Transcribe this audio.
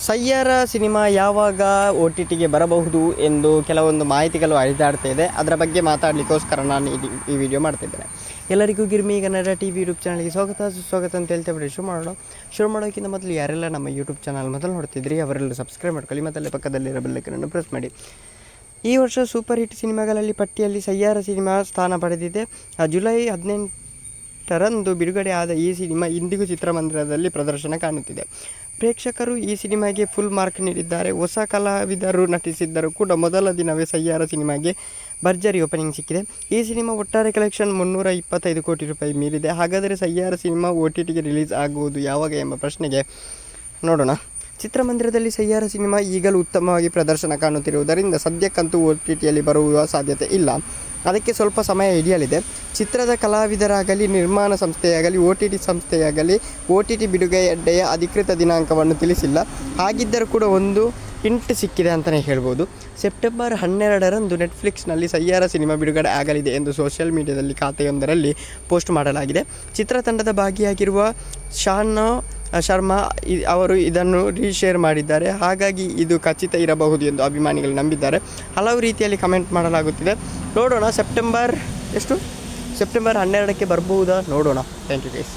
ಸಯ್ಯಾರ cinema ಯಾವಾಗ OTTಗೆ ಬರಬಹುದು ಎಂದು ಕೆಲವೊಂದು ಮಾಹಿತಿಗಳು ಹರಿದಾಡ್ತಾ ಇದೆ. ಅದರ ಬಗ್ಗೆ ಮಾತಾಡಲಿಕ್ಕೋಸ್ಕರ ನಾನು ಈ ವಿಡಿಯೋ ಮಾಡ್ತಿದ್ದೇನೆ. ಎಲ್ಲರಿಗೂ ಗಿರ್ಮಿ ಕನ್ನಡ TV ಯೂಟ್ಯೂಬ್ ಚಾನಲ್ಗೆ ಸುಸ್ವಾಗತ ಅಂತ ಹೇಳ್ತಾ ಬಿಡಿ ಶುರು ಮಾಡೋಕ್ಕಿಂತ ಮೊದಲು ಯಾರೆಲ್ಲ ನಮ್ಮ ಯೂಟ್ಯೂಬ್ ಚಾನಲ್ ಮೊದಲು ನೋಡ್ತಿದ್ರಿ ಅವರೆಲ್ಲ ಸಬ್ಸ್ಕ್ರೈಬ್ ಮಾಡ್ಕೊಳ್ಳಿ ಮತ್ತು ಅಲ್ಲಿ ಪಕ್ಕದಲ್ಲಿರೋ ಬೆಲ್ ಐಕಾನ್ ಪ್ರೆಸ್ ಮಾಡಿ. ಈ ವರ್ಷ ಸೂಪರ್ ಹಿಟ್ ಸಿನಿಮಾಗಳಲ್ಲಿ ಪಟ್ಟಿಯಲ್ಲಿ ಸಯ್ಯಾರ ಸಿನಿಮಾ ಸ್ಥಾನ ಪಡೆದಿದೆ. ಜುಲೈ 18ರಂದು ಬಿಡುಗಡೆ ಆದ ಈ ಸಿನಿಮಾ ಇಂದಿಗೂ ಚಿತ್ರಮಂದಿರದಲ್ಲಿ ಪ್ರದರ್ಶನ ಕಾಣುತ್ತಿದೆ. ಪ್ರೇಕ್ಷಕರು ಈ ಸಿನಿಮಾಗೆ ಫುಲ್ ಮಾರ್ಕ್ ನೀಡಿದ್ದಾರೆ. ಹೊಸ ಕಲಾವಿದರು ನಟಿಸಿದ್ದರೂ ಕೂಡ ಮೊದಲ ದಿನವೇ ಸಯ್ಯಾರ ಸಿನಿಮಾಗೆ ಭರ್ಜರಿ ಓಪನಿಂಗ್ ಸಿಕ್ಕಿದೆ. ಈ ಸಿನಿಮಾ ಒಟ್ಟಾರೆ ಕಲೆಕ್ಷನ್ 325 ಕೋಟಿ ರೂಪಾಯಿ ಮೀರಿದೆ. ಹಾಗಾದರೆ ಸಯ್ಯಾರ ಸಿನಿಮಾ OTTಗೆ ರಿಲೀಸ್ ಆಗುವುದು ಯಾವಾಗ ಎಂಬ ಪ್ರಶ್ನೆಗೆ ನೋಡೋಣ. ಚಿತ್ರಮಂದಿರದಲ್ಲಿ ಸಯ್ಯಾರ ಸಿನಿಮಾ ಈಗಲೂ ಉತ್ತಮವಾಗಿ ಪ್ರದರ್ಶನ ಕಾಣುತ್ತಿರುವುದರಿಂದ ಸದ್ಯಕ್ಕಂತೂ OTTಯಲ್ಲಿ ಬರುವ ಸಾಧ್ಯತೆ ಇಲ್ಲ. ಅದಕ್ಕೆ ಸ್ವಲ್ಪ ಸಮಯ ಹಿಡಿಯಲಿದೆ. ಚಿತ್ರದ ಕಲಾವಿದರಾಗಲಿ ನಿರ್ಮಾಣ ಸಂಸ್ಥೆಯಾಗಲಿ OTT ಸಂಸ್ಥೆಯಾಗಲಿ OTT ಬಿಡುಗಡೆಯ ಅಧಿಕೃತ ದಿನಾಂಕವನ್ನು ತಿಳಿಸಿಲ್ಲ. ಹಾಗಿದ್ದರೂ ಕೂಡ ಒಂದು ಹಿಂಟ್ ಸಿಕ್ಕಿದೆ ಅಂತಲೇ ಹೇಳ್ಬೋದು. ಸೆಪ್ಟೆಂಬರ್ 12ರಂದು ನೆಟ್ಫ್ಲಿಕ್ಸ್ನಲ್ಲಿ ಸಯ್ಯಾರ ಸಿನಿಮಾ ಬಿಡುಗಡೆ ಆಗಲಿದೆ ಎಂದು ಸೋಷಿಯಲ್ ಮೀಡಿಯಾದಲ್ಲಿ ಖಾತೆಯೊಂದರಲ್ಲಿ ಪೋಸ್ಟ್ ಮಾಡಲಾಗಿದೆ. ಚಿತ್ರತಂಡದ ಭಾಗಿಯಾಗಿರುವ ಶಾನ್ ಶರ್ಮಾ ಅವರು ಇದನ್ನು ರೀಶೇರ್ ಮಾಡಿದ್ದಾರೆ. ಹಾಗಾಗಿ ಇದು ಖಚಿತ ಇರಬಹುದು ಎಂದು ಅಭಿಮಾನಿಗಳು ನಂಬಿದ್ದಾರೆ. ಹಲವು ರೀತಿಯಲ್ಲಿ ಕಮೆಂಟ್ ಮಾಡಲಾಗುತ್ತಿದೆ. ನೋಡೋಣ ಸೆಪ್ಟೆಂಬರ್ 12ಕ್ಕೆ ಬರ್ಬಹುದಾ ನೋಡೋಣ. Thank you guys.